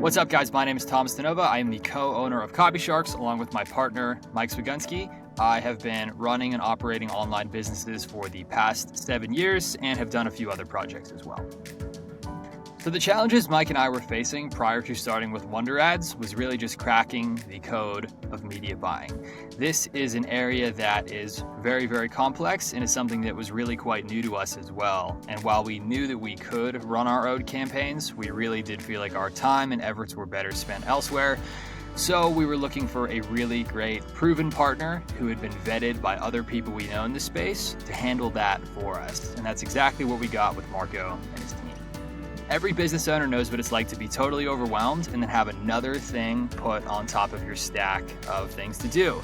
What's up, guys? My name is Tenova. I am the co-owner of Copy Sharks, along with my partner, Mike Swigunski. I have been running and operating online businesses for the past 7 years and have done a few other projects as well. So the challenges Mike and I were facing prior to starting with WunderAds was really just cracking the code of media buying. This is an area that is very, very complex and is something that was really quite new to us as well. And while we knew that we could run our own campaigns, we really did feel like our time and efforts were better spent elsewhere. So we were looking for a really great proven partner who had been vetted by other people we know in the space to handle that for us. And that's exactly what we got with Marco and his team. Every business owner knows what it's like to be totally overwhelmed and then have another thing put on top of your stack of things to do.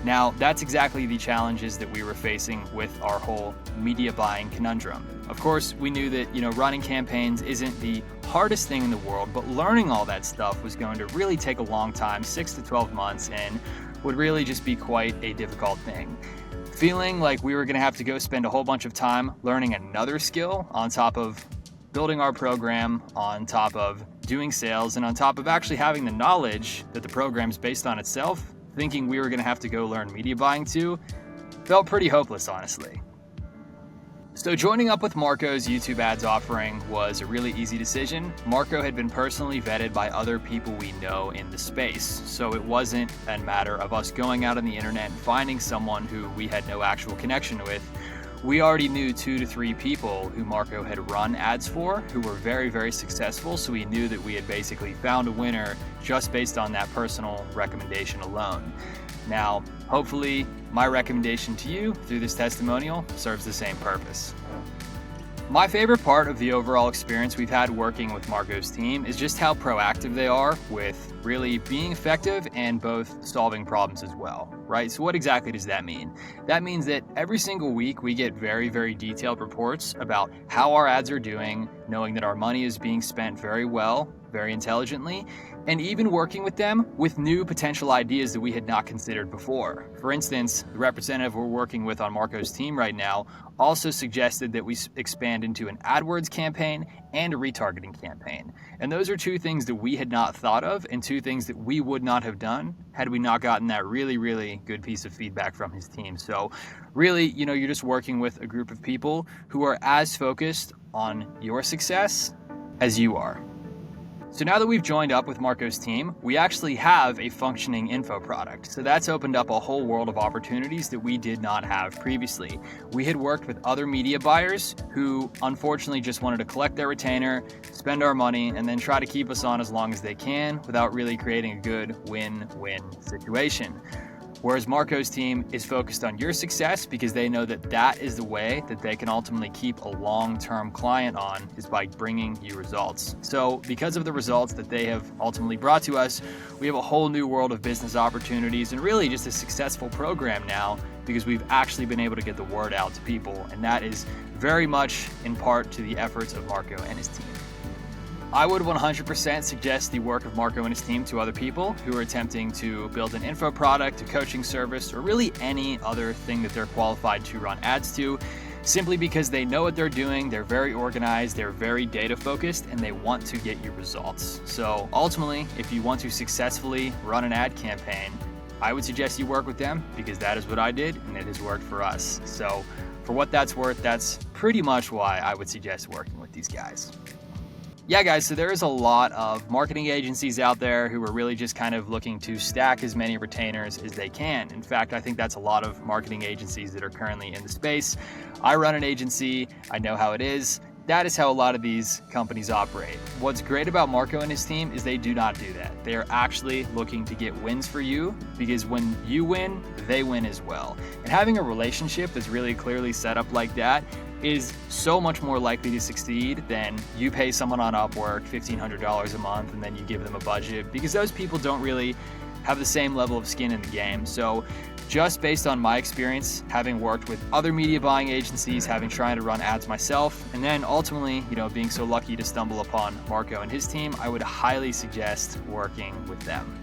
Now, that's exactly the challenges that we were facing with our whole media buying conundrum. Of course, we knew that, running campaigns isn't the hardest thing in the world, but learning all that stuff was going to really take a long time, 6 to 12 months, and would really just be quite a difficult thing. Feeling like we were going to have to go spend a whole bunch of time learning another skill on top of building our program, on top of doing sales, and on top of actually having the knowledge that the program's based on itself, thinking we were going to have to go learn media buying too, felt pretty hopeless, honestly. So joining up with Marco's YouTube ads offering was a really easy decision. Marco had been personally vetted by other people we know in the space, so it wasn't a matter of us going out on the internet and finding someone who we had no actual connection with. We already knew 2 to 3 people who Marco had run ads for who were very, very successful, so we knew that we had basically found a winner just based on that personal recommendation alone. Now, hopefully, my recommendation to you through this testimonial serves the same purpose. My favorite part of the overall experience we've had working with Marco's team is just how proactive they are with really being effective and both solving problems as well, right? So what exactly does that mean? That means that every single week we get very, very detailed reports about how our ads are doing, knowing that our money is being spent very well, very intelligently, and even working with them with new potential ideas that we had not considered before. For instance, the representative we're working with on Marco's team right now also suggested that we expand into an AdWords campaign and a retargeting campaign. And those are 2 things that we had not thought of and 2 things that we would not have done had we not gotten that really, really good piece of feedback from his team. So really, you're just working with a group of people who are as focused on your success as you are. So now that we've joined up with Marco's team, we actually have a functioning info product. So that's opened up a whole world of opportunities that we did not have previously. We had worked with other media buyers who unfortunately just wanted to collect their retainer, spend our money, and then try to keep us on as long as they can without really creating a good win-win situation. Whereas Marco's team is focused on your success because they know that that is the way that they can ultimately keep a long-term client on, is by bringing you results. So because of the results that they have ultimately brought to us, we have a whole new world of business opportunities and really just a successful program now because we've actually been able to get the word out to people. And that is very much in part to the efforts of Marco and his team. I would 100% suggest the work of Marco and his team to other people who are attempting to build an info product, a coaching service, or really any other thing that they're qualified to run ads to, simply because they know what they're doing, they're very organized, they're very data focused, and they want to get you results. So ultimately, if you want to successfully run an ad campaign, I would suggest you work with them because that is what I did and it has worked for us. So for what that's worth, that's pretty much why I would suggest working with these guys. Yeah, guys, so there is a lot of marketing agencies out there who are really just kind of looking to stack as many retainers as they can. In fact, I think that's a lot of marketing agencies that are currently in the space. I run an agency. I know how it is. That is how a lot of these companies operate. What's great about Marco and his team is they do not do that. They are actually looking to get wins for you because when you win, they win as well. And having a relationship that's really clearly set up like that is so much more likely to succeed than you pay someone on Upwork $1,500 a month and then you give them a budget, because those people don't really have the same level of skin in the game. So just based on my experience, having worked with other media buying agencies, having tried to run ads myself, and then ultimately, being so lucky to stumble upon Marco and his team, I would highly suggest working with them.